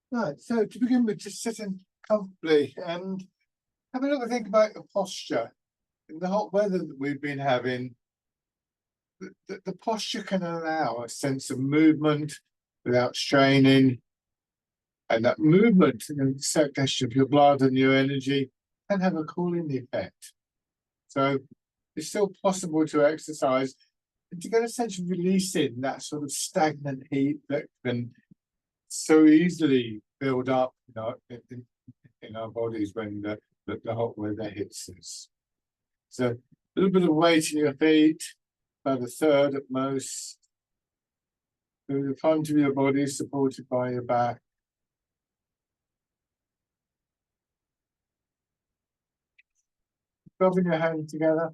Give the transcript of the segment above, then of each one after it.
Right, so to begin with, just sitting comfortably and have a little think about your posture. In the hot weather that we've been having, the posture can allow a sense of movement without straining, and that movement and the circulation of your blood and your energy can have a cooling effect. So it's still possible to exercise and to get a sense of releasing that sort of stagnant heat that can so easily build up, in our bodies when the hot weather hits us. So a little bit of weight in your feet, about a third at most. Through the front of your body, supported by your back. Rubbing your hands together.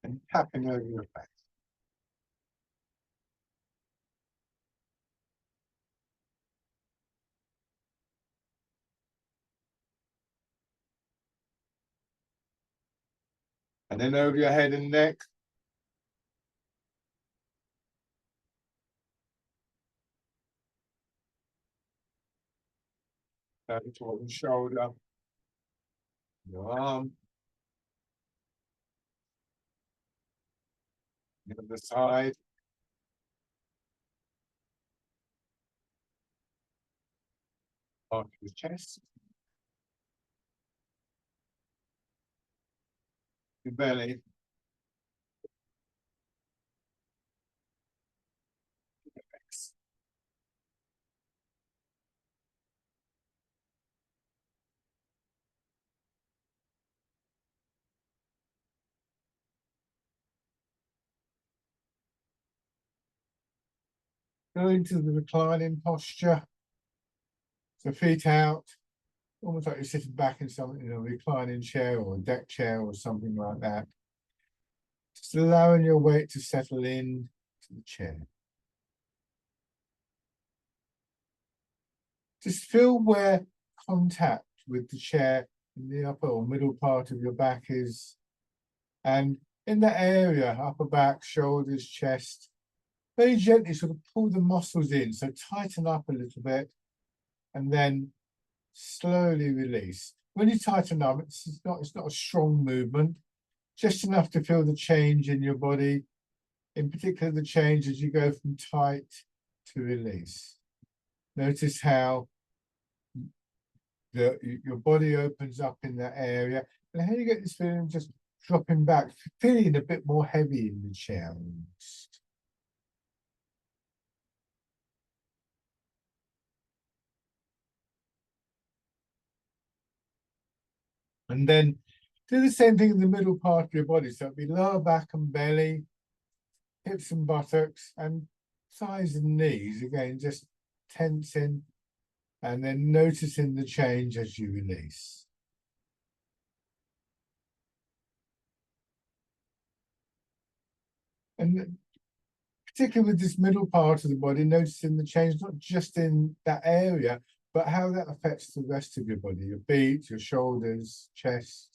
And tapping over your face. And then over your head and neck. Down toward the shoulder. Your arm. The other side. Part of the chest. Your belly. Go into the reclining posture. So feet out, almost like you're sitting back in something, a reclining chair or a deck chair or something like that. Just allowing your weight to settle in to the chair. Just feel where contact with the chair in the upper or middle part of your back is. And in that area, upper back, shoulders, chest, very gently sort of pull the muscles in. So tighten up a little bit and then slowly release. When you tighten up, it's not a strong movement, just enough to feel the change in your body, in particular the change as you go from tight to release. Notice how your body opens up in that area, and how you get this feeling just dropping back, feeling a bit more heavy in the chair. And then do the same thing in the middle part of your body. So it'll be lower back and belly, hips and buttocks, and thighs and knees. Again, just tensing and then noticing the change as you release. And particularly with this middle part of the body, noticing the change, not just in that area, but how that affects the rest of your body, your feet, your shoulders, chest.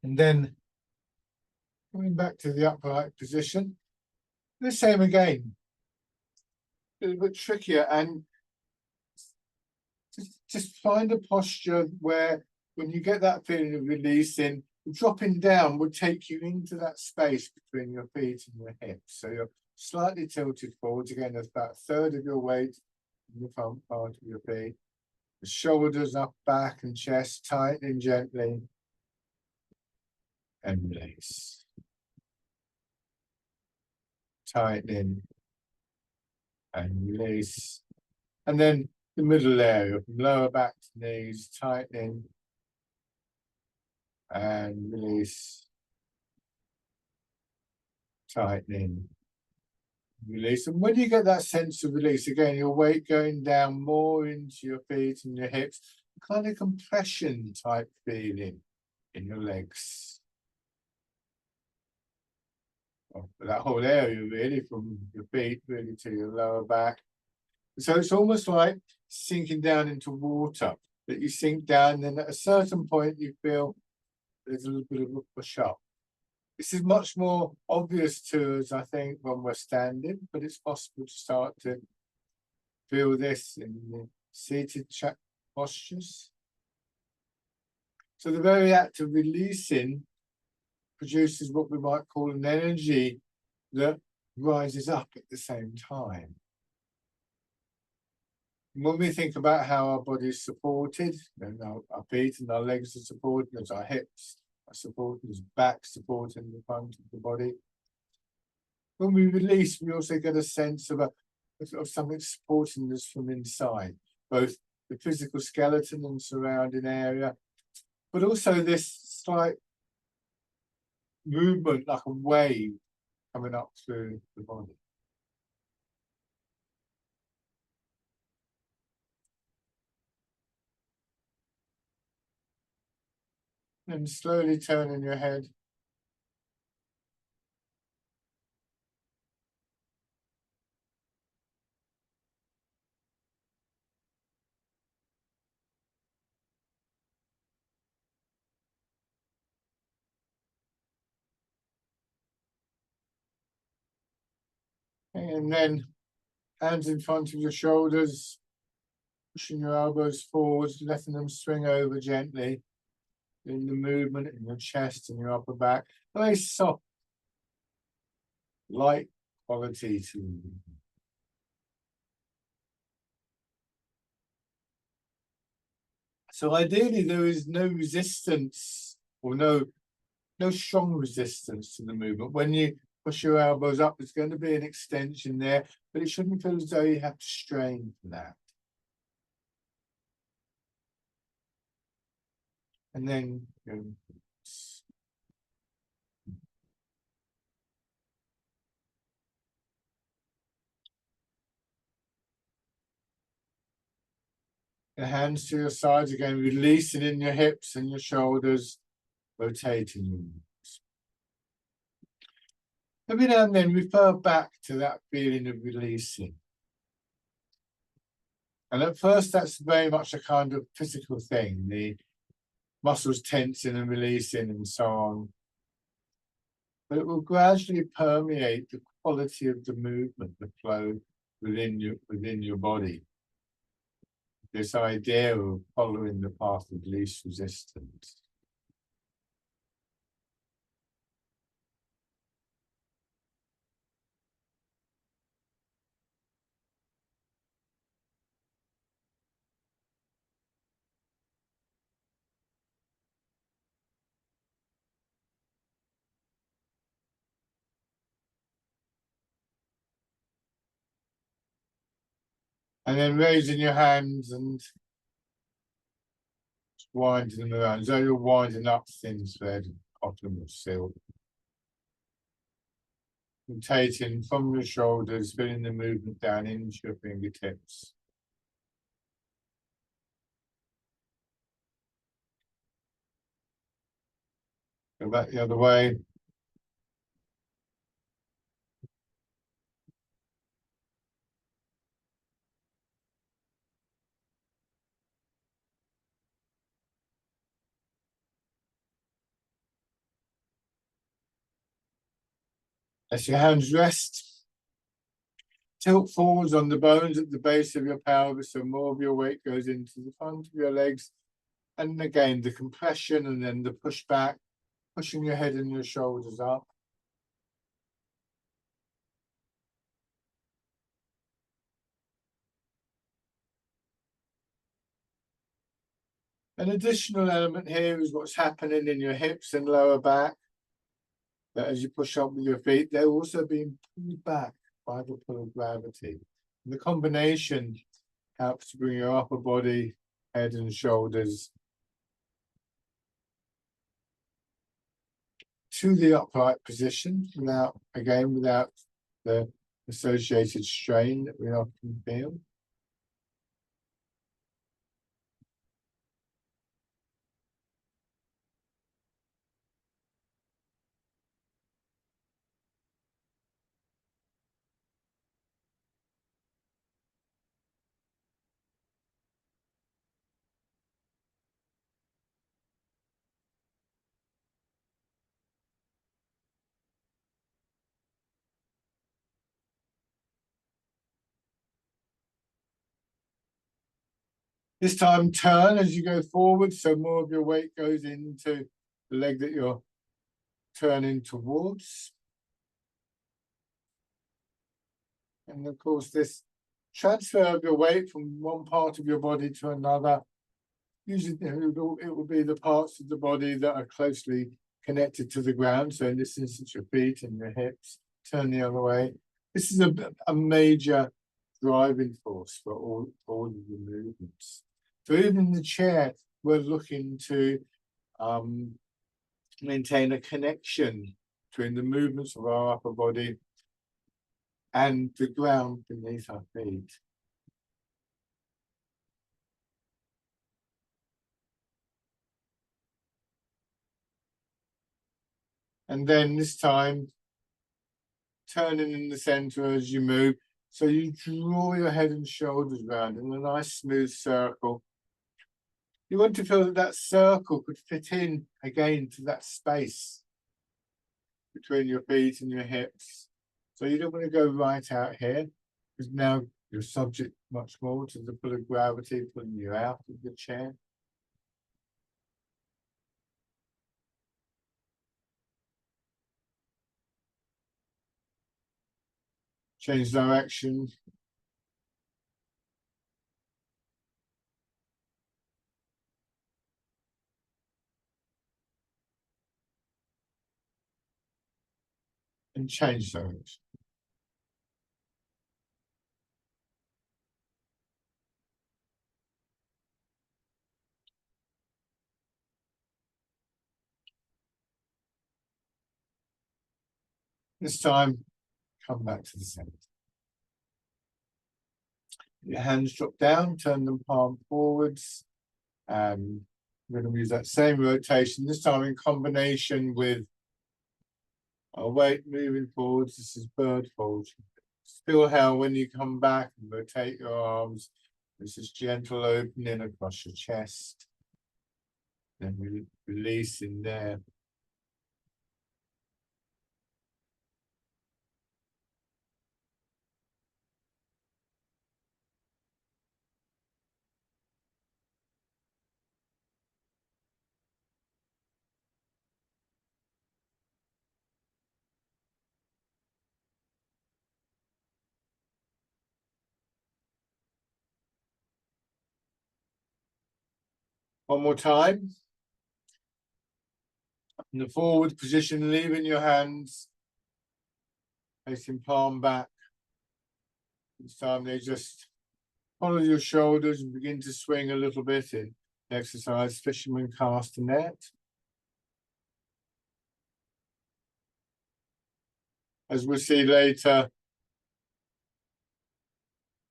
And then coming back to the upright position, the same again, a little bit trickier, and just find a posture where when you get that feeling of releasing, dropping down will take you into that space between your feet and your hips. So you're slightly tilted forwards. Again, there's about a third of your weight in the front part of your feet. The shoulders up, back and chest, tightening gently. And release. Tightening and release. And then the middle area, from lower back to knees, tightening and release. Tightening, release. And when you get that sense of release, again, your weight going down more into your feet and your hips, kind of compression type feeling in your legs. That whole area really, from your feet really to your lower back. So it's almost like sinking down into water, that you sink down, then at a certain point you feel there's a little bit of a push up. This is much more obvious to us, I think, when we're standing, but it's possible to start to feel this in the seated postures. So the very act of releasing produces what we might call an energy that rises up at the same time. When we think about how our body is supported, and our feet and our legs are supported, as our hips are supported, as back supporting the front of the body. When we release, we also get a sense of something supporting us from inside, both the physical skeleton and surrounding area, but also this slight movement like a wave coming up through the body. And slowly turning your head. And then hands in front of your shoulders, pushing your elbows forwards, letting them swing over gently in the movement in your chest and your upper back. Very soft, light quality to them. So ideally, there is no resistance or no strong resistance to the movement. When you push your elbows up, there's going to be an extension there, but it shouldn't feel as though you have to strain for that. And then your hands to your sides again, releasing in your hips and your shoulders, rotating your arms. Every now and then refer back to that feeling of releasing. And at first, that's very much a kind of physical thing, the muscles tensing and releasing and so on. But it will gradually permeate the quality of the movement, the flow within your body. This idea of following the path of least resistance. And then raising your hands and winding them around, as though you're winding up thin thread, cotton or silk. Rotating from your shoulders, feeling the movement down into your fingertips. Go back the other way. As your hands rest, tilt forwards on the bones at the base of your pelvis, so more of your weight goes into the front of your legs. And again, the compression and then the push back, pushing your head and your shoulders up. An additional element here is what's happening in your hips and lower back. That as you push up with your feet, they're also being pulled back by the pull of gravity. And the combination helps to bring your upper body, head and shoulders to the upright position without the associated strain that we often feel. This time turn as you go forward, so more of your weight goes into the leg that you're turning towards. And of course, this transfer of your weight from one part of your body to another, usually it will be the parts of the body that are closely connected to the ground. So in this instance, your feet and your hips, turn the other way. This is a major driving force for all of the movements. So even in the chair, we're looking to maintain a connection between the movements of our upper body and the ground beneath our feet. And then this time, turning in the center as you move. So you draw your head and shoulders round in a nice smooth circle. You want to feel that that circle could fit in again to that space between your feet and your hips. So you don't want to go right out here, because now you're subject much more to the pull of gravity pulling you out of the chair. Change direction. And change direction. This time, come back to the center. Your hands drop down, turn them palm forwards. And we're going to use that same rotation, this time in combination with our weight moving forwards. This is bird fold. Feel how when you come back and rotate your arms, this is gentle opening across your chest. Then release in there. One more time. In the forward position, leaving your hands facing palm back. This time they just follow your shoulders and begin to swing a little bit in exercise fisherman cast net. As we'll see later,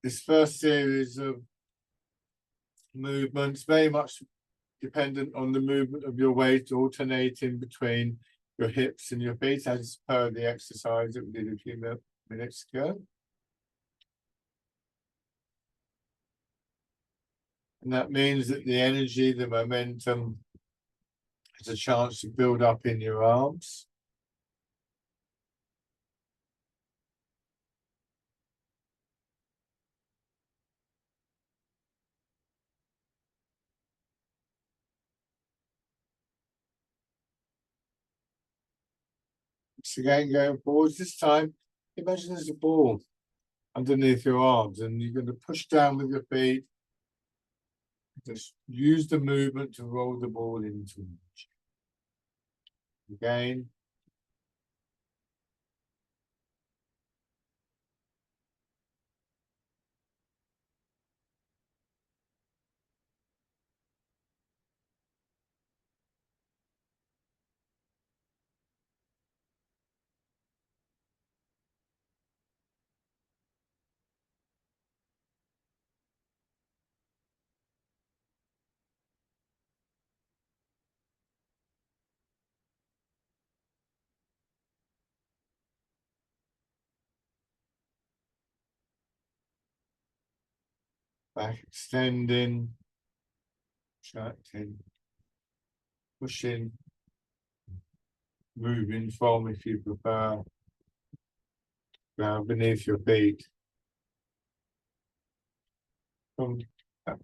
this first series of movements very much dependent on the movement of your weight alternating between your hips and your feet, as per the exercise that we did a few minutes ago. And that means that the energy, the momentum, has a chance to build up in your arms. So again, going forwards, this time, imagine there's a ball underneath your arms and you're going to push down with your feet. Just use the movement to roll the ball into it. Again. Back extending, contracting, pushing, moving from, if you prefer, ground beneath your feet. From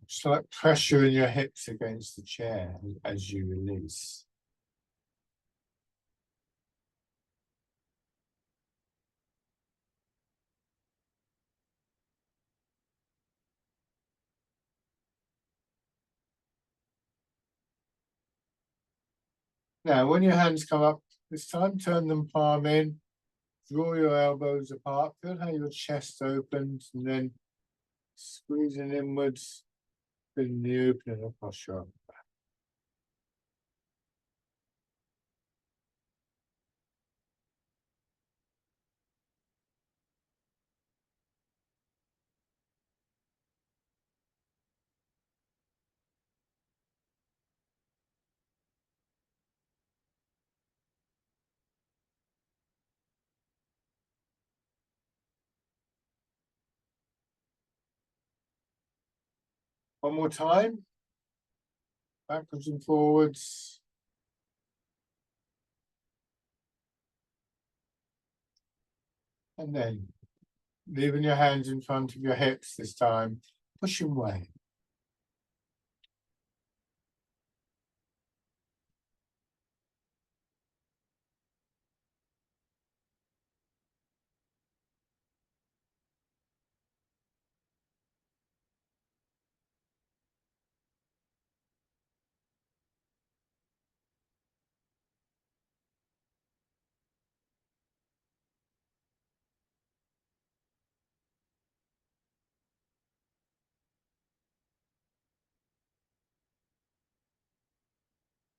Slight pressure in your hips against the chair as you release. Now, when your hands come up, this time turn them palm in, draw your elbows apart, feel how your chest opens, and then squeezing inwards, feeling the opening across your back. One more time, backwards and forwards. And then leaving your hands in front of your hips this time, pushing away.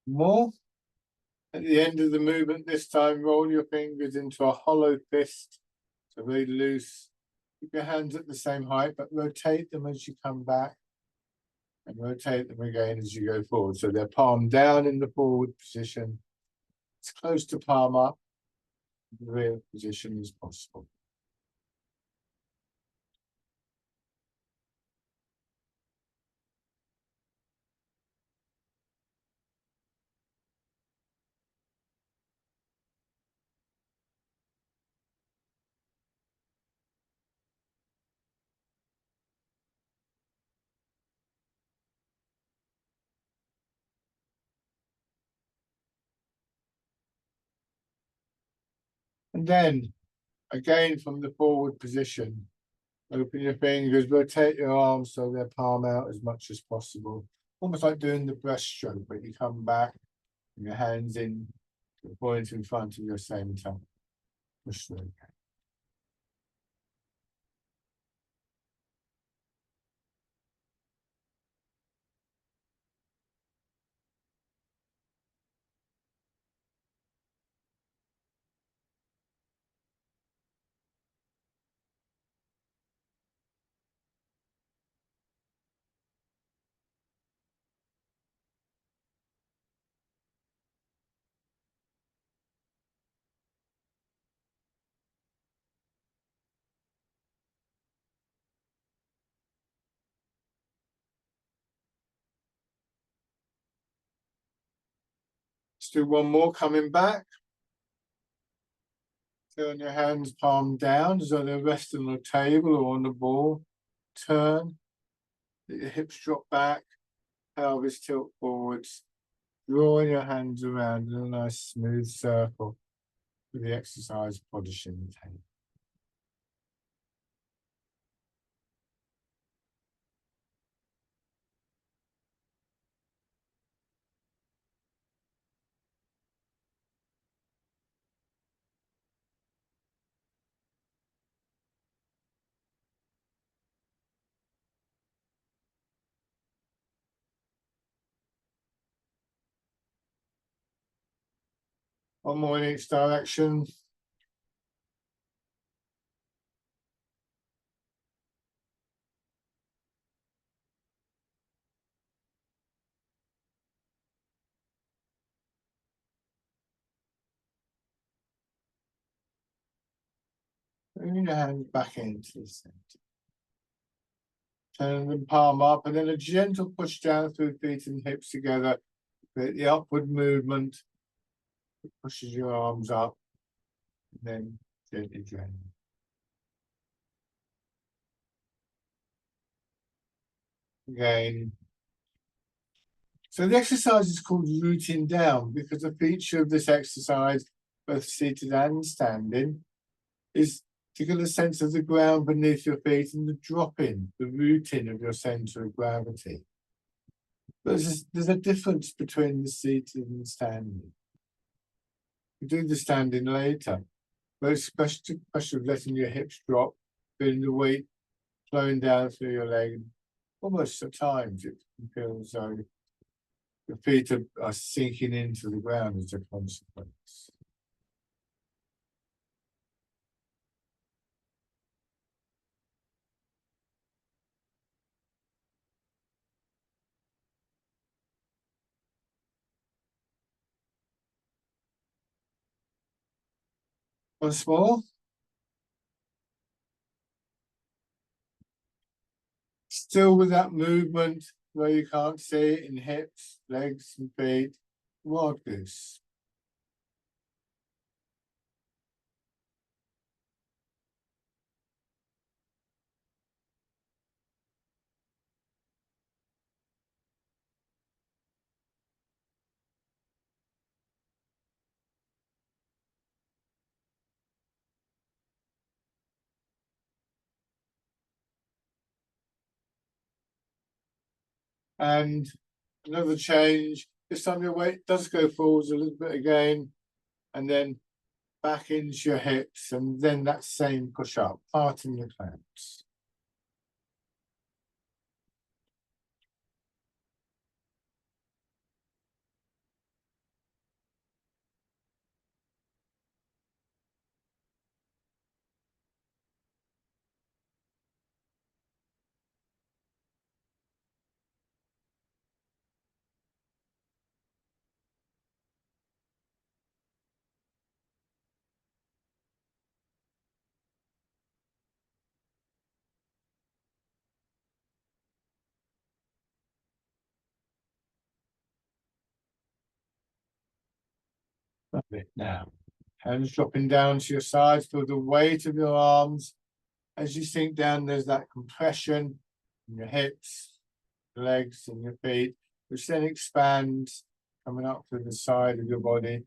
More. At the end of the movement this time, roll your fingers into a hollow fist, so very loose. Keep your hands at the same height, but rotate them as you come back and rotate them again as you go forward. So they're palm down in the forward position. It's close to palm up, the real position as possible. And then, again from the forward position, open your fingers, rotate your arms so they're palm out as much as possible. Almost like doing the breaststroke, but you come back and your hands in, the point in front of your same time. Push through. Let's do one more, coming back. Turn your hands palm down as though they're resting on a table or on the ball. Turn, let your hips drop back, pelvis tilt forwards, drawing your hands around in a nice smooth circle with the exercise position. One more in each direction. Bring your hands back into the center. Turn them palm up and then a gentle push down through feet and hips together. Create the upward movement. It pushes your arms up and then gently drain. again. So the exercise is called rooting down because a feature of this exercise, both seated and standing, is to get a sense of the ground beneath your feet and the dropping, the rooting of your centre of gravity. There's a difference between the seated and standing. You do the standing later, but it's a question of letting your hips drop, feeling the weight flowing down through your leg. Almost at times it can feel as though the feet are sinking into the ground as a consequence. Once more. Still with that movement where you can't see it in hips, legs and feet. Wild goose. And another change. This time your weight does go forwards a little bit again, and then back into your hips, and then that same push up, parting your clamps. Lovely. Now, hands dropping down to your sides, feel the weight of your arms. As you sink down, there's that compression in your hips, legs, and your feet, which then expands, coming up through the side of your body.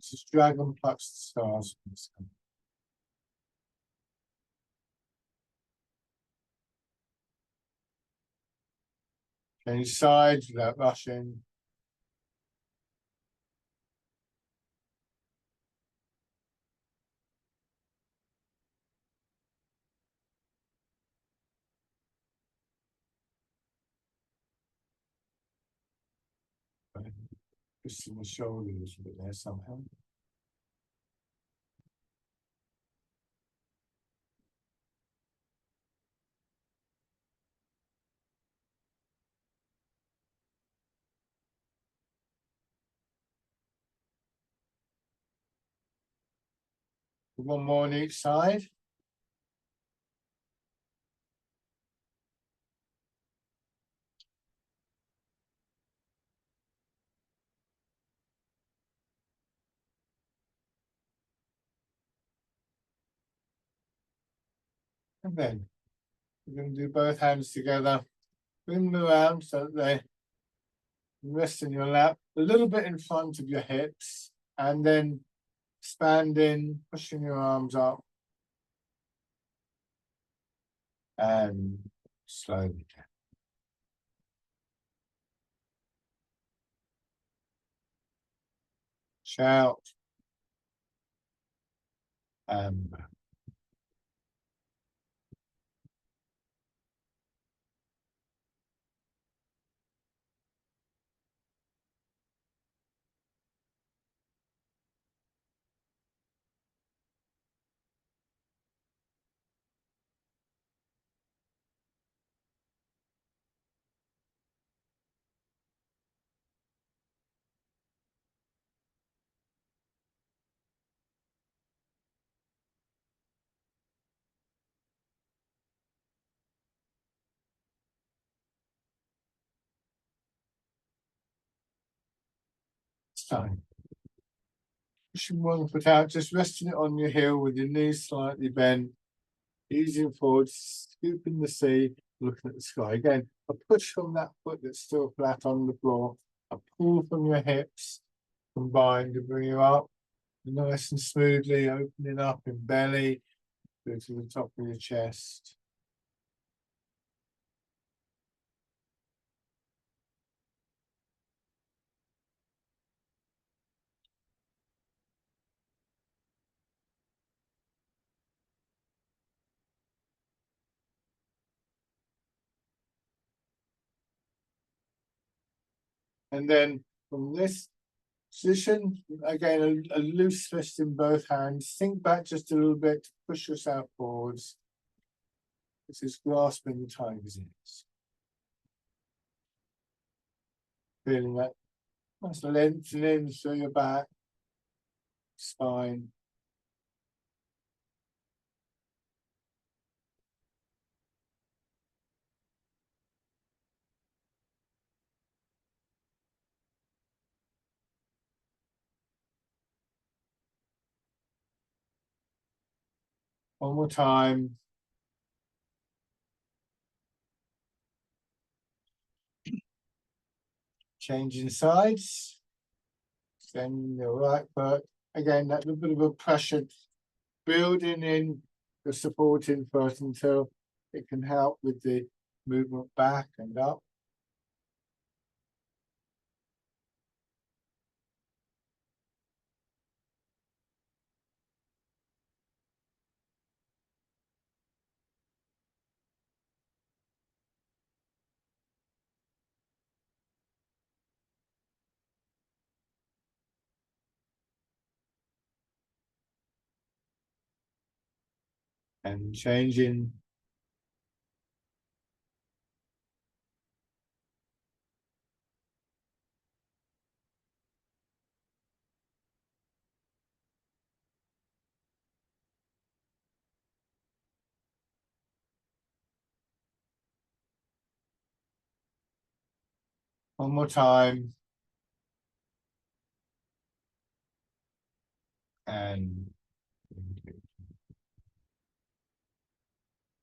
This is dragon plucks the stars from the sky. Change sides without rushing. Twisting the shoulders a bit there somehow. One more on each side. And then we're going to do both hands together. Bring them around so that they rest in your lap, a little bit in front of your hips, and then expanding, pushing your arms up. And slowly down. Shout. And it's time. Pushing one foot out, just resting it on your heel with your knees slightly bent, easing forward, scooping the seat, looking at the sky. Again, a push from that foot that's still flat on the floor, a pull from your hips combined to bring you up nice and smoothly, opening up in belly, go to the top of your chest. And then from this position, again, a loose fist in both hands. Think back just a little bit, push yourself forwards. This is grasping the tiger's ears. Feeling that nice lengthening through your back, spine. One more time. Changing sides. Extending your right foot. Again, that little bit of a pressure building in the supporting foot until it can help with the movement back and up. And changing. One more time. And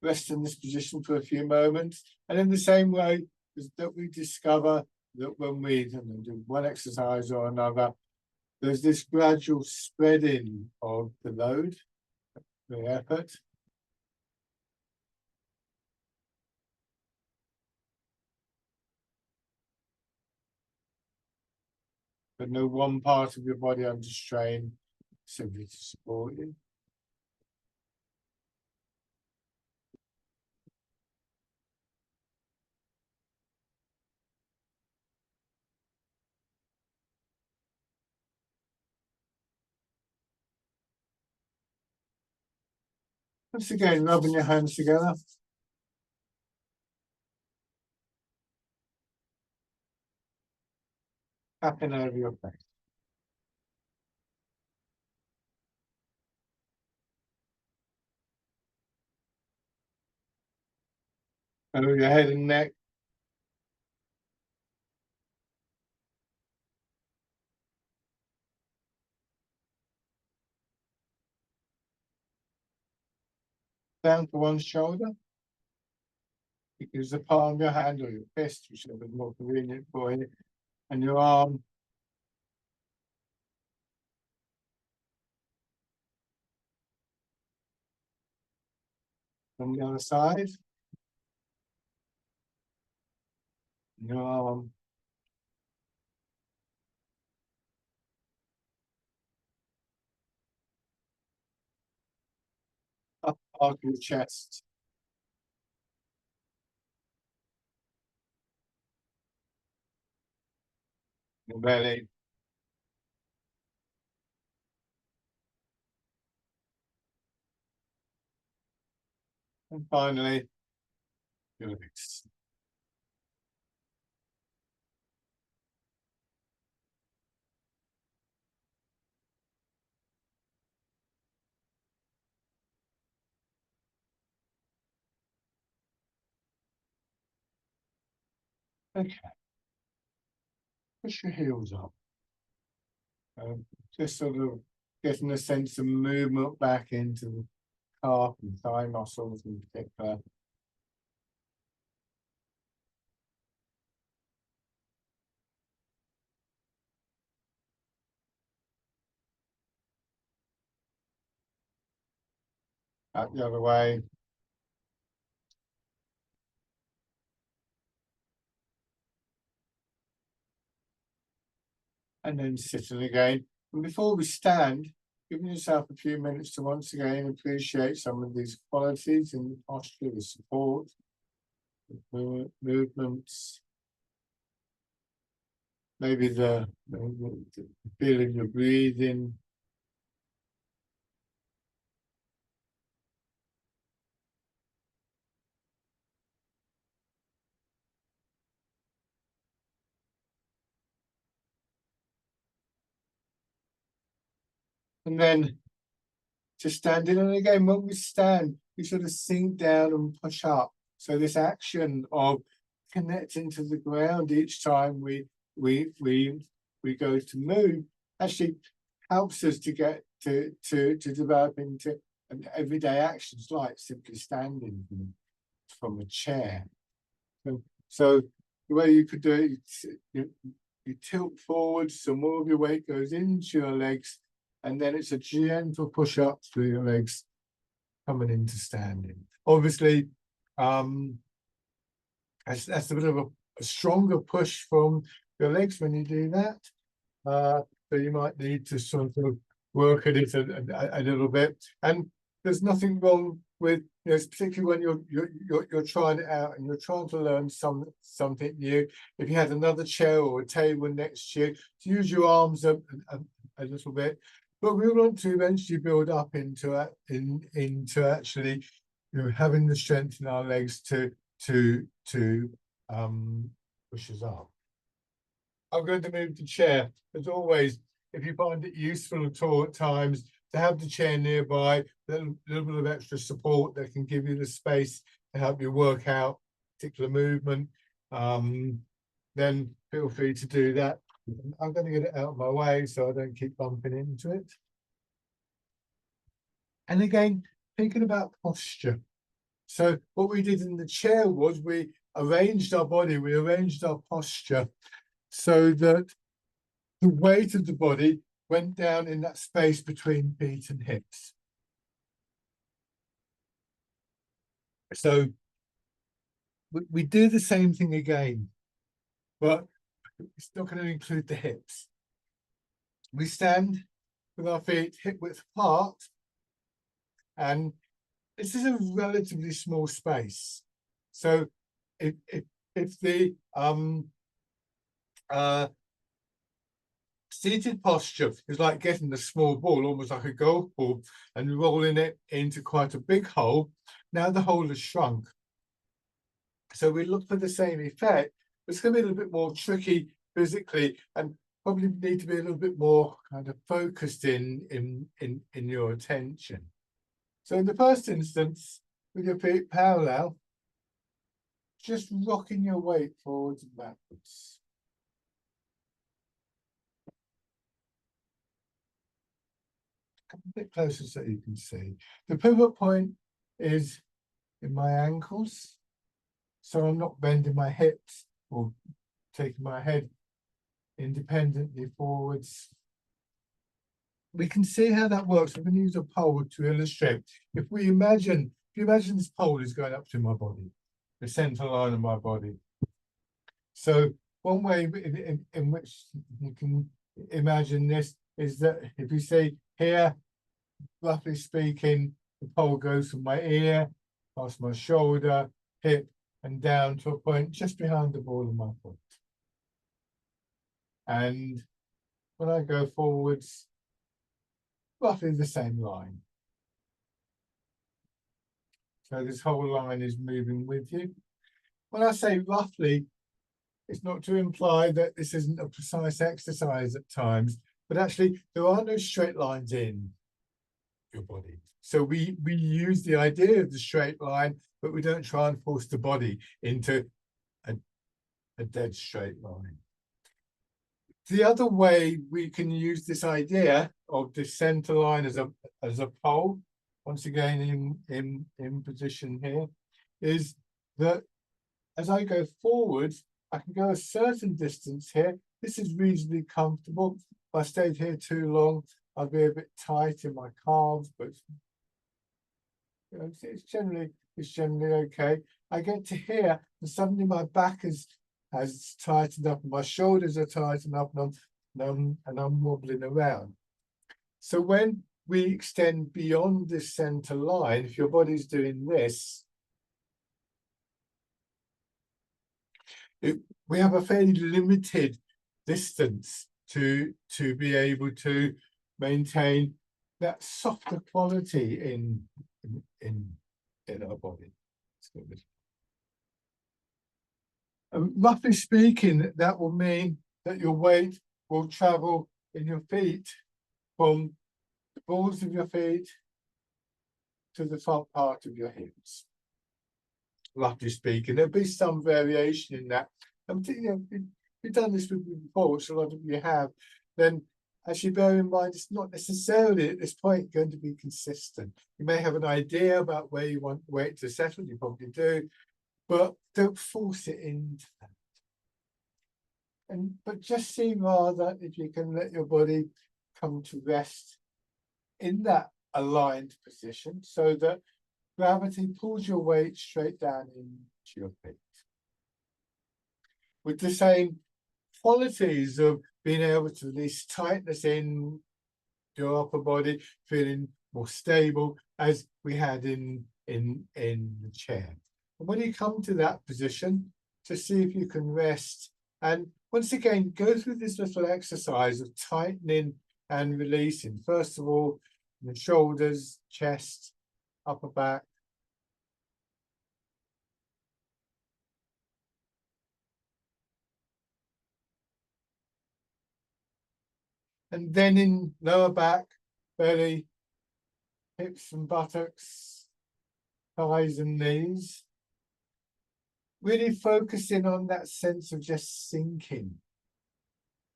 rest in this position for a few moments. And in the same way as that we discover that when we do one exercise or another, there's this gradual spreading of the load, the effort. But no one part of your body under strain, simply to support you. Once again, rubbing your hands together. Tapping over your face. Over your head and neck. Down to one shoulder. Use the palm of your hand or your fist, whichever is more convenient for you, and your arm. From the other side. Your arm. Up of your chest. Your belly. And finally, your legs. Okay. Push your heels up. Just sort of getting a sense of movement back into the calf and thigh muscles in particular. out the other way. And then sitting again. And before we stand, giving yourself a few minutes to once again appreciate some of these qualities in the posture, the support, the movements, maybe the feeling your breathing. And then to standing, and again, when we stand, we sort of sink down and push up. So this action of connecting to the ground each time we go to move actually helps us to get to develop into everyday actions like simply standing from a chair. So the way you could do it, you tilt forward, so more of your weight goes into your legs, and then it's a gentle push up through your legs coming into standing. Obviously, that's a bit of a stronger push from your legs when you do that. So you might need to sort of work at it a little bit. And there's nothing wrong with, you know, particularly when you're trying it out and you're trying to learn something new. If you had another chair or a table next to you, to use your arms a little bit. But we want to eventually build up into actually, you know, having the strength in our legs to push us up. I'm going to move the chair. As always, if you find it useful at all at times to have the chair nearby, a little bit of extra support that can give you the space to help you work out particular movement, then feel free to do that. I'm going to get it out of my way so I don't keep bumping into it. And again, thinking about posture. So what we did in the chair was we arranged our body, we arranged our posture so that the weight of the body went down in that space between feet and hips. So we do the same thing again, but it's not going to include the hips. We stand with our feet hip width apart, and this is a relatively small space. So if the seated posture is like getting a small ball, almost like a golf ball, and rolling it into quite a big hole, now the hole has shrunk. So we look for the same effect, but it's going to be a little bit more tricky physically, and probably need to be a little bit more kind of focused in your attention. So in the first instance, with your feet parallel, just rocking your weight forwards and backwards. Come a bit closer so you can see. The pivot point is in my ankles, so I'm not bending my hips or taking my head independently forwards. We can see how that works. I'm going to use a pole to illustrate. If you imagine this pole is going up to my body, the center line of my body. So one way in which you can imagine this is that if you see here, roughly speaking, the pole goes from my ear, past my shoulder, hip, and down to a point just behind the ball of my foot. And when I go forwards, roughly the same line. So this whole line is moving with you. When I say roughly, it's not to imply that this isn't a precise exercise at times, but actually there are no straight lines in your body. So we use the idea of the straight line, but we don't try and force the body into a dead straight line. The other way we can use this idea of the center line as a pole, once again in position here, is that as I go forward, I can go a certain distance here. This is reasonably comfortable. If I stayed here too long, I'd be a bit tight in my calves, but it's generally okay. I get to here, and suddenly my back has tightened up, and my shoulders are tightened up, and I'm wobbling around. So when we extend beyond this center line, if your body's doing this, we have a fairly limited distance to be able to maintain that softer quality in our body. Roughly speaking, that will mean that your weight will travel in your feet from the balls of your feet to the front part of your hips. Roughly speaking, there'll be some variation in that. If you've done this with me before, which a lot of you have, then actually bear in mind it's not necessarily at this point going to be consistent. You may have an idea about where you want the weight to settle, you probably do, but don't force it into that. But just see rather if you can let your body come to rest in that aligned position so that gravity pulls your weight straight down into your feet. With the same qualities of being able to release tightness in your upper body, feeling more stable as we had in the chair. And when you come to that position, to see if you can rest, and once again, go through this little exercise of tightening and releasing. First of all, the shoulders, chest, upper back. And then in lower back, belly, hips and buttocks, thighs and knees. Really focusing on that sense of just sinking.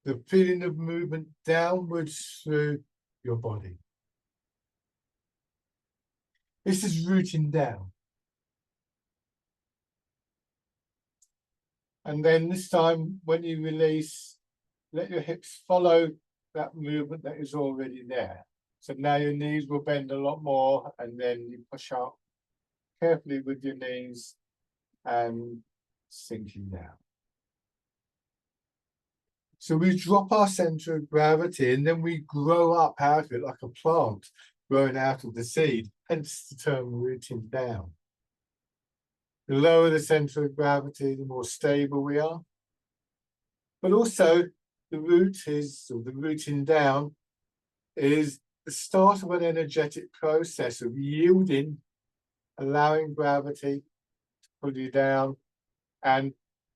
The feeling of movement downwards through your body. This is rooting down. And then this time, when you release, let your hips follow that movement that is already there. So now your knees will bend a lot more, and then you push up carefully with your knees and sinking down. So we drop our center of gravity and then we grow up out of it like a plant growing out of the seed, hence the term rooting down. The lower the center of gravity, the more stable we are. But also the rooting down is the start of an energetic process of yielding, allowing gravity to pull you down, and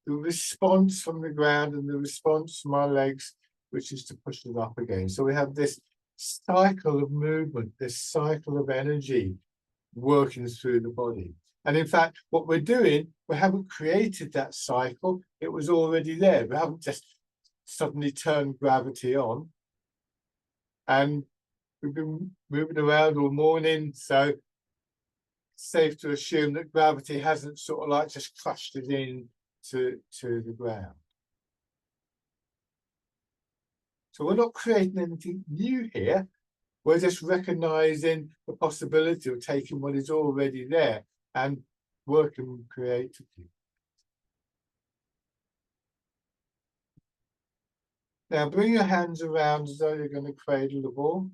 the response from the ground and the response from our legs, which is to push it up again. So we have this cycle of movement, this cycle of energy working through the body. And in fact, what we're doing, we haven't created that cycle. It was already there. We haven't just suddenly turned gravity on. And we've been moving around all morning, so it's safe to assume that gravity hasn't sort of like just crushed it in to the ground. So we're not creating anything new here. We're just recognizing the possibility of taking what is already there and working creatively. Now bring your hands around as though you're going to cradle the ball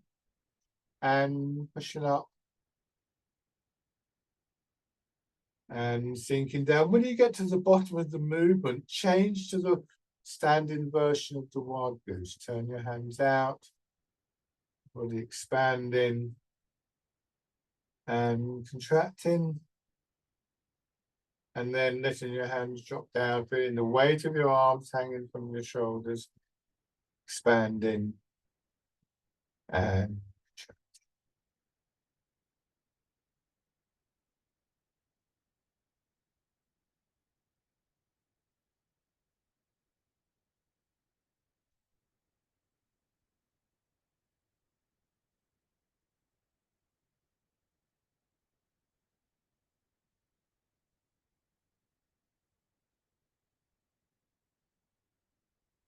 and pushing up and sinking down. When you get to the bottom of the movement, change to the standing version of the wild goose. Turn your hands out, body expanding and contracting, and then letting your hands drop down, feeling the weight of your arms hanging from your shoulders, expanding and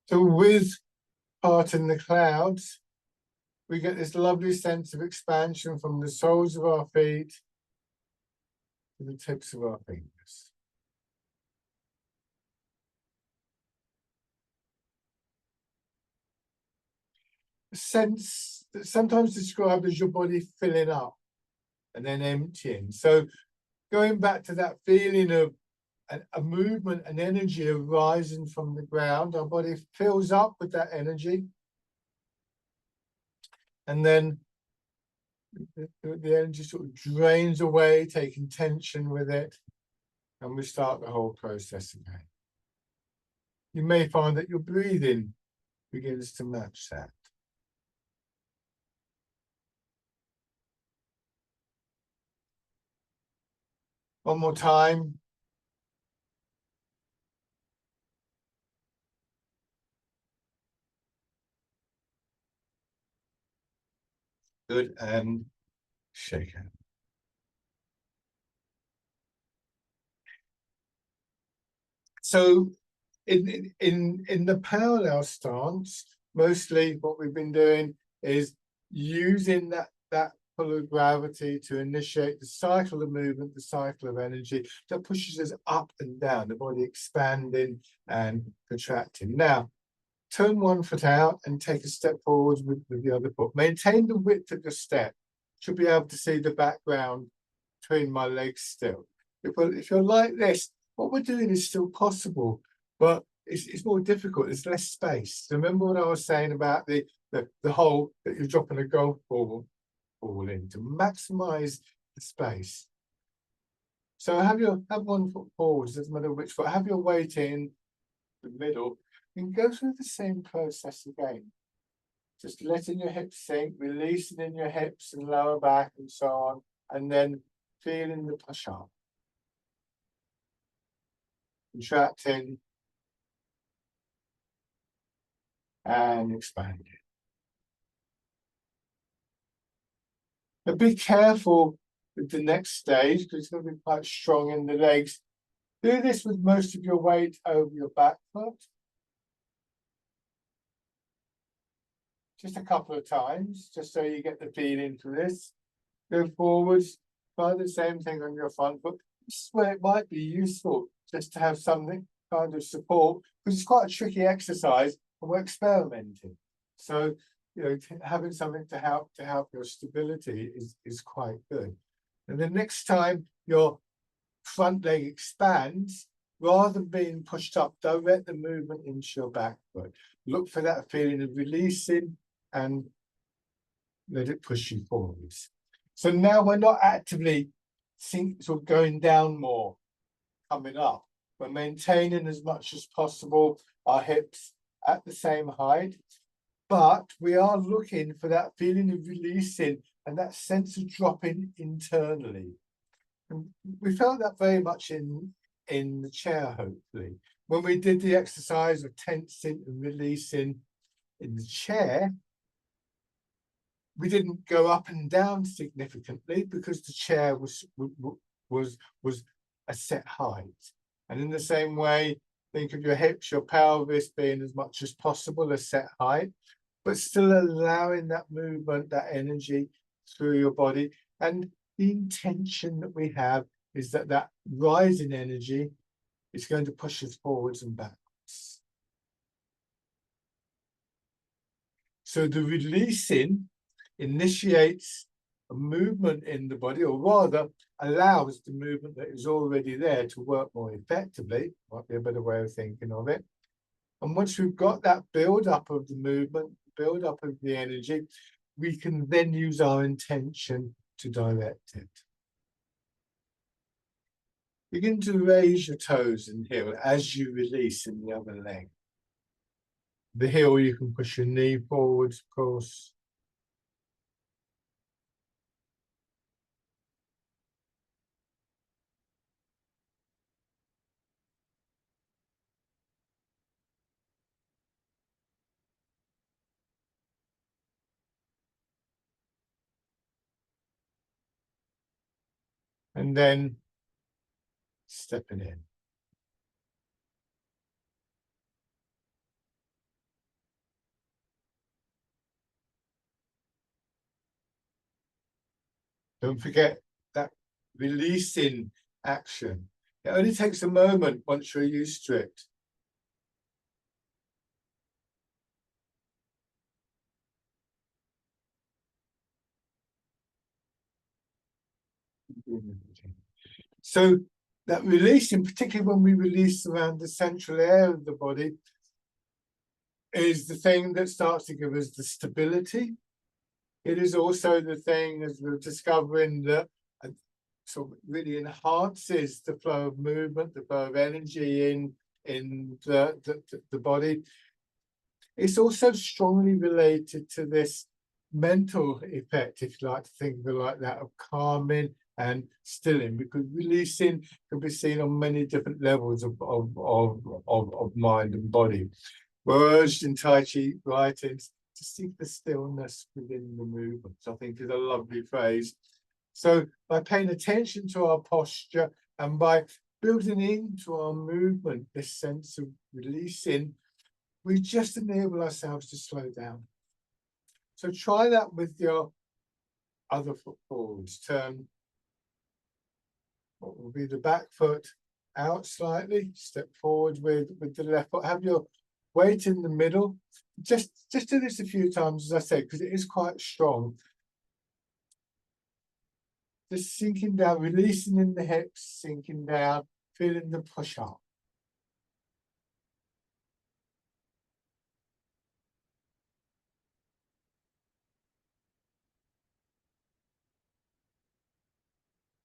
so with parting the clouds, we get this lovely sense of expansion from the soles of our feet with the tips of our fingers. Sense that sometimes described as your body filling up and then emptying. So going back to that feeling of a movement and energy arising from the ground, our body fills up with that energy. And then the energy sort of drains away, taking tension with it. And we start the whole process again. You may find that your breathing begins to match that. One more time. Good, and shake it. So in the parallel stance, mostly what we've been doing is using that pull of gravity to initiate the cycle of movement, the cycle of energy that pushes us up and down, the body expanding and contracting. Now, turn one foot out and take a step forward with the other foot. Maintain the width of your step. Should be able to see the background between my legs still. If you're like this, what we're doing is still possible, but it's more difficult. There's less space. Remember what I was saying about the hole that you're dropping a golf ball in to maximize the space. So have one foot forward, doesn't matter which foot. Have your weight in the middle and go through the same process again. Just letting your hips sink, releasing in your hips and lower back and so on, and then feeling the push up. Contracting and expanding. But be careful with the next stage because it's going to be quite strong in the legs. Do this with most of your weight over your back foot. Just a couple of times, just so you get the feeling for this. Go forwards, try the same thing on your front foot. This is where it might be useful just to have something kind of support, because it's quite a tricky exercise and we're experimenting. So, you know, having something to help your stability is quite good. And the next time your front leg expands, rather than being pushed up, direct the movement into your back foot. Look for that feeling of releasing and let it push you forwards. So now we're not actively sort of going down more, coming up. We're maintaining as much as possible our hips at the same height, but we are looking for that feeling of releasing and that sense of dropping internally. And we felt that very much in the chair, hopefully. When we did the exercise of tensing and releasing in the chair, we didn't go up and down significantly because the chair was a set height. And in the same way, think of your hips, your pelvis being as much as possible a set height, but still allowing that movement, that energy through your body. And the intention that we have is that rising energy is going to push us forwards and backwards. So the releasing initiates a movement in the body, or rather allows the movement that is already there to work more effectively. Might be a better way of thinking of it. And once we've got that build up of the movement, build up of the energy, we can then use our intention to direct it. Begin to raise your toes and heel as you release in the other leg. The heel, you can push your knee forwards, of course. And then stepping in. Don't forget that releasing action. It only takes a moment once you're used to it. So that releasing, particularly when we release around the central area of the body, is the thing that starts to give us the stability. It is also the thing, as we're discovering, that sort of really enhances the flow of movement, the flow of energy in the body. It's also strongly related to this mental effect, if you like to think of it like that, of calming and stilling, because releasing can be seen on many different levels of mind and body. We're urged in Tai Chi writings to seek the stillness within the movements, I think is a lovely phrase. So by paying attention to our posture and by building into our movement this sense of releasing, we just enable ourselves to slow down. So try that with your other foot forwards. Turn what will be the back foot out slightly, step forward with the left foot. Have your weight in the middle. Just do this a few times, as I said, because it is quite strong. Just sinking down, releasing in the hips, sinking down, feeling the push up.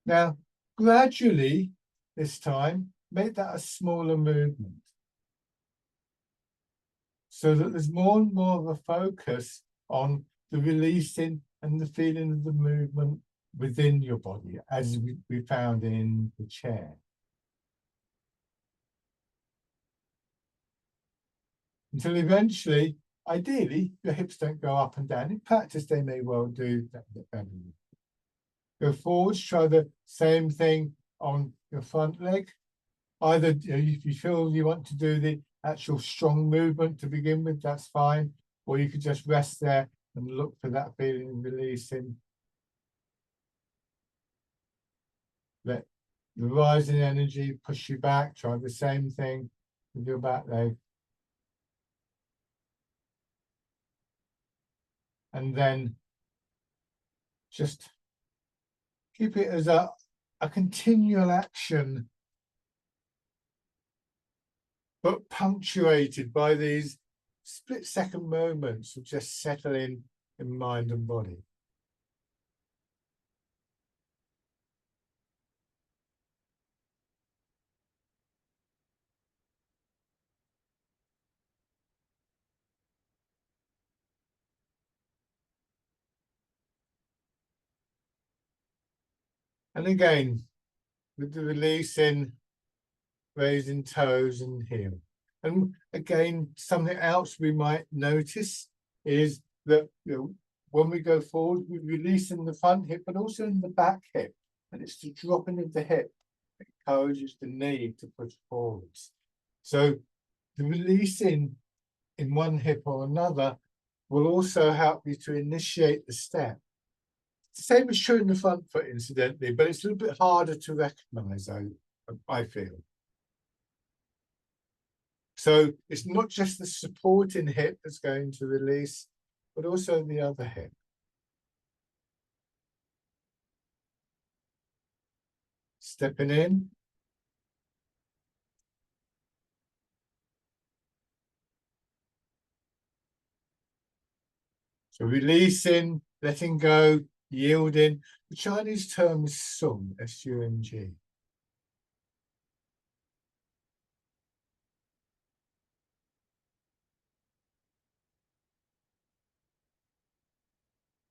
Now, gradually, this time, make that a smaller movement, so that there's more and more of a focus on the releasing and the feeling of the movement within your body, as we found in the chair. Until eventually, ideally, your hips don't go up and down. In practice, they may well do that. Go forwards, try the same thing on your front leg. Either if you feel you want to do the actual strong movement to begin with, that's fine. Or you could just rest there and look for that feeling of releasing. Let the rising energy push you back. Try the same thing with your back leg. And then just keep it as a continual action, but punctuated by these split-second moments of just settling in mind and body. And again, with the releasing, raising toes and heel. And again, something else we might notice is that when we go forward, we release in the front hip, but also in the back hip. And it's the dropping of the hip that encourages the knee to push forwards. So the releasing in one hip or another will also help you to initiate the step. The same is true in the front foot, incidentally, but it's a little bit harder to recognize, I feel. So it's not just the supporting hip that's going to release, but also the other hip. Stepping in. So releasing, letting go, yielding. The Chinese term is sung, S-U-N-G.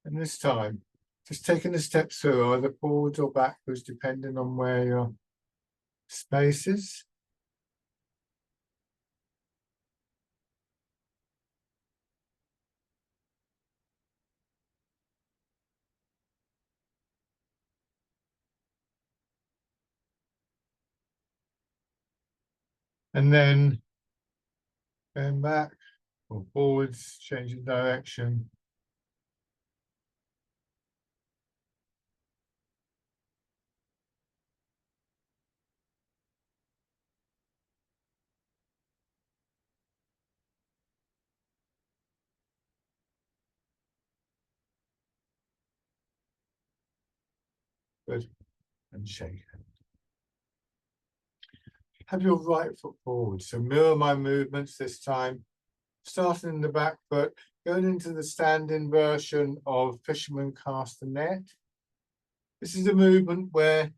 And this time, just taking a step through, either forwards or backwards, depending on where your space is. And then going back or forwards, changing direction. Good. And shake it. Have your right foot forward. So mirror my movements this time. Starting in the back foot, going into the standing version of fisherman cast the net. This is a movement where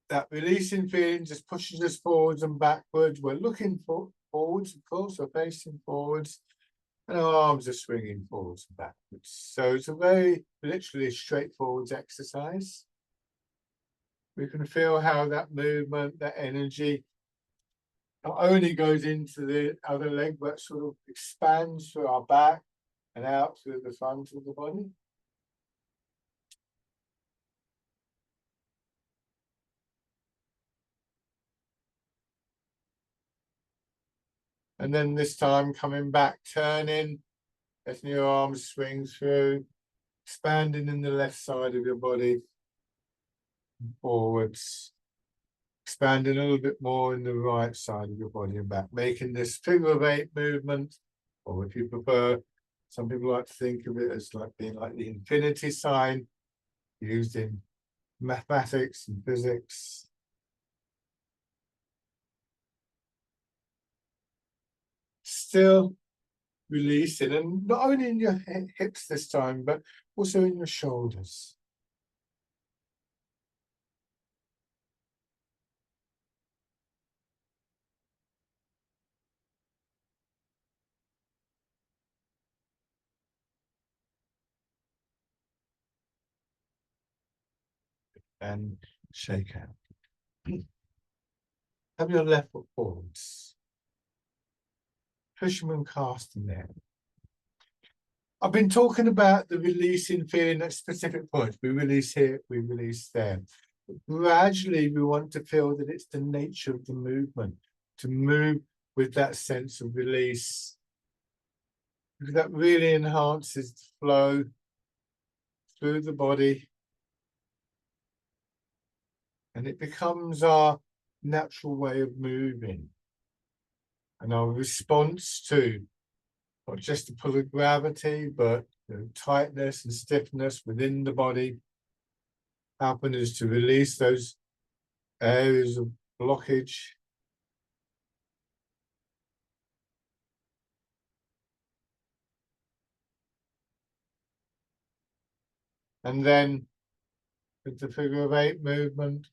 that releasing feeling just pushes us forwards and backwards. We're looking forwards, of course, we're facing forwards, and our arms are swinging forwards and backwards. So it's a very literally straightforward exercise. We can feel how that movement, that energy, not only goes into the other leg, but sort of expands through our back and out through the front of the body. And then this time coming back, turning, letting your arms swing through, expanding in the left side of your body, forwards, expanding a little bit more in the right side of your body and back, making this figure of eight movement, or if you prefer, some people like to think of it as like being like the infinity sign used in mathematics and physics. Still releasing, and not only in your hips this time, but also in your shoulders. And shake out. Have your left foot forwards. Fisherman cast the net. I've been talking about the releasing feeling at specific points. We release here, we release there. But gradually, we want to feel that it's the nature of the movement, to move with that sense of release. Because that really enhances the flow through the body. And it becomes our natural way of moving. And our response to not just the pull of gravity, but tightness and stiffness within the body, happens to release those areas of blockage. And then with the figure of eight movement.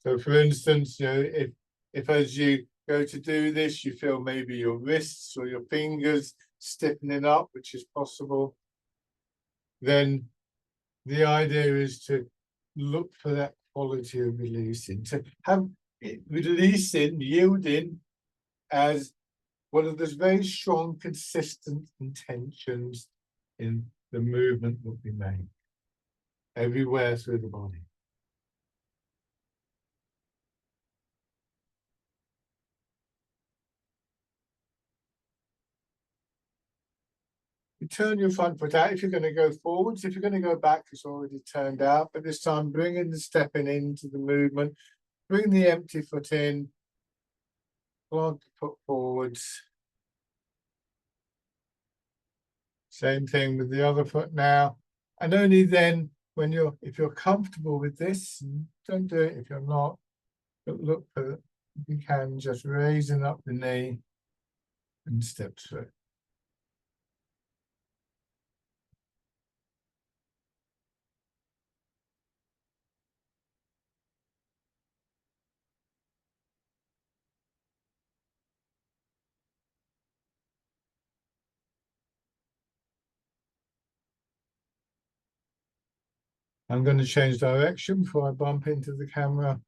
So for instance, if as you go to do this, you feel maybe your wrists or your fingers stiffening up, which is possible, then the idea is to look for that quality of releasing, to have it releasing, yielding as one of those very strong, consistent intentions in the movement that we make everywhere through the body. You turn your front foot out if you're going to go forwards. If you're going to go back, it's already turned out. But this time, bringing the stepping into the movement, bring the empty foot in, plant the foot forwards. Same thing with the other foot now. And only then, if you're comfortable with this, don't do it if you're not. But look for, if you can, just raising up the knee and step through. I'm going to change direction before I bump into the camera.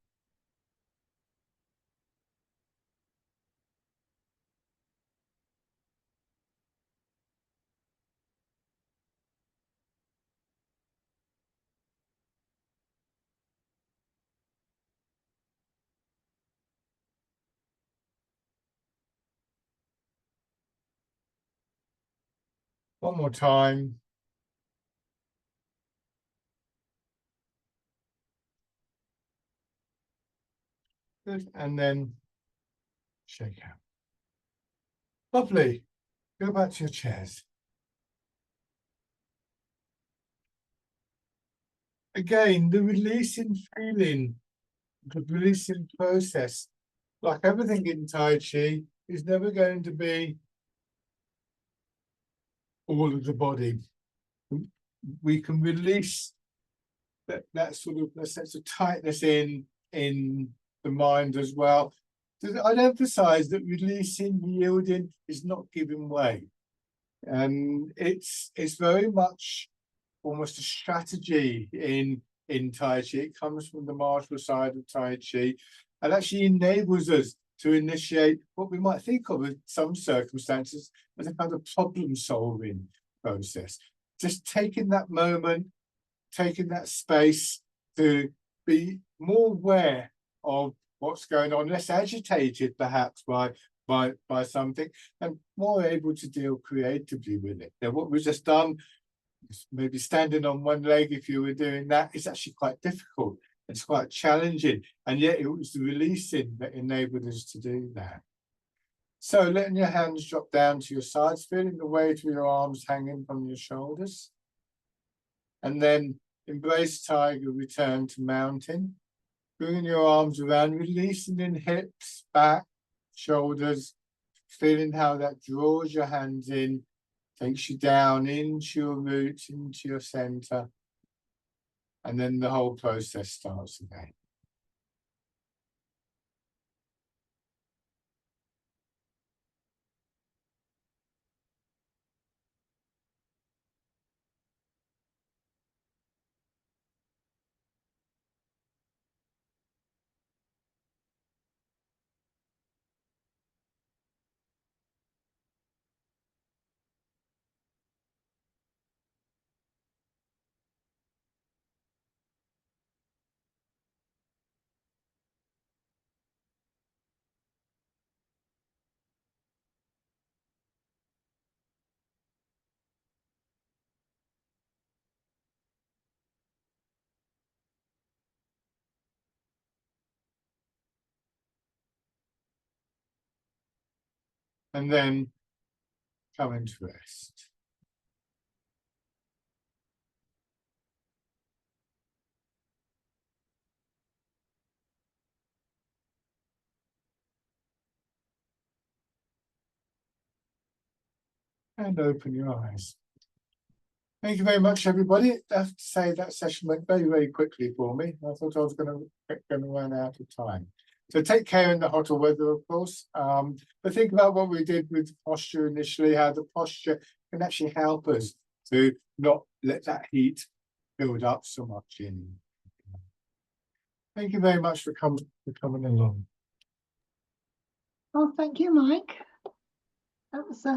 One more time. Good. And then shake out. Lovely. Go back to your chairs. again, the releasing feeling, the releasing process, like everything in Tai Chi, is never going to be all of the body. We can release that sort of a sense of tightness in the mind as well. I'd emphasize that releasing, yielding is not giving way. And it's very much almost a strategy in Tai Chi. It comes from the martial side of Tai Chi and actually enables us to initiate what we might think of in some circumstances as a kind of problem-solving process. Just taking that moment, taking that space to be more aware of what's going on, less agitated perhaps by something, and more able to deal creatively with it. Now, what we've just done, maybe standing on one leg, if you were doing that, is actually quite difficult. It's quite challenging, and yet it was the releasing that enabled us to do that. So letting your hands drop down to your sides, feeling the weight of your arms hanging from your shoulders. And then embrace tiger, return to mountain. Bringing your arms around, releasing in hips, back, shoulders, feeling how that draws your hands in, takes you down into your roots, into your center. And then the whole process starts again. And then come into rest. And open your eyes. Thank you very much, everybody. I have to say that session went very, very quickly for me. I thought I was going to run out of time. So take care in the hotter weather, of course. But think about what we did with posture initially, how the posture can actually help us to not let that heat build up so much in. Thank you very much for coming along. Oh, thank you, Mike. That was